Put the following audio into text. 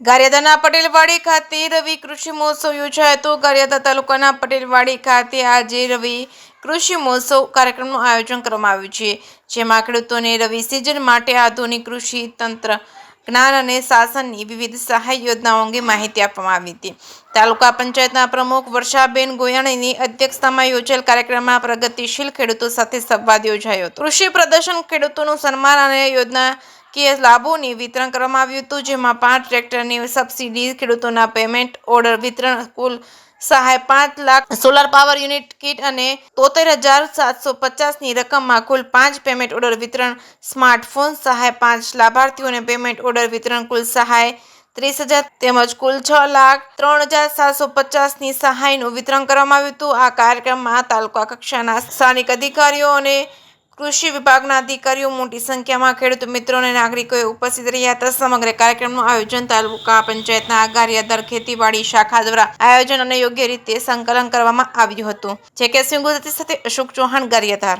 ગારિયાધારના પટેલવાડી ખાતે રવિ કૃષિ મહોત્સવ યોજાયો હતો। ગારિયાધાર તાલુકાના પટેલવાડી ખાતે આજે રવિ કૃષિ મહોત્સવ કાર્યક્રમનું આયોજન કરવામાં આવ્યું છે, જેમાં ખેડૂતોને રવિ સિઝન માટે આધુનિક કૃષિ તંત્ર જ્ઞાન અને શાસનની વિવિધ સહાય યોજનાઓ અંગે માહિતી આપવામાં આવી હતી। તાલુકા પંચાયતના પ્રમુખ વર્ષાબેન ગોયાણીની અધ્યક્ષતામાં યોજાયેલ કાર્યક્રમમાં પ્રગતિશીલ ખેડૂતો સાથે સંવાદ યોજાયો હતો। કૃષિ પ્રદર્શન, ખેડૂતોનું સન્માન અને યોજનાકીય લાભોની વિતરણ કરવામાં આવ્યું હતું, જેમાં 5 ટ્રેક્ટરની સબસિડી, ખેડૂતોના પેમેન્ટ ઓર્ડર વિતરણ, કુલ સહાય 5 lakh, solar power unit kit અને 73,750ની રકમમાં કુલ 5 પેમેન્ટ ઓર્ડર વિતરણ, સ્માર્ટફોન સહાય 5 લાભાર્થીઓને પેમેન્ટ ઓર્ડર વિતરણ, કુલ સહાય 30,000 તેમજ કુલ 6,03,750ની સહાયનું વિતરણ કરવામાં આવ્યું હતું। આ કાર્યક્રમમાં તાલુકા કક્ષાના સ્થાનિક અધિકારીઓ અને કૃષિ વિભાગના અધિકારીઓ, મોટી સંખ્યામાં ખેડૂત મિત્રો અને નાગરિકોએ ઉપસ્થિત રહ્યા હતા। સમગ્ર કાર્યક્રમનું આયોજન તાલુકા પંચાયતના ગારિયાધાર ખેતીવાડી શાખા દ્વારા આયોજન અને યોગ્ય રીતે સંકલન કરવામાં આવ્યું હતું। જે કે સિંહ ગુજરાતી સાથે અશોક ચૌહાણ, ગારિયાધાર।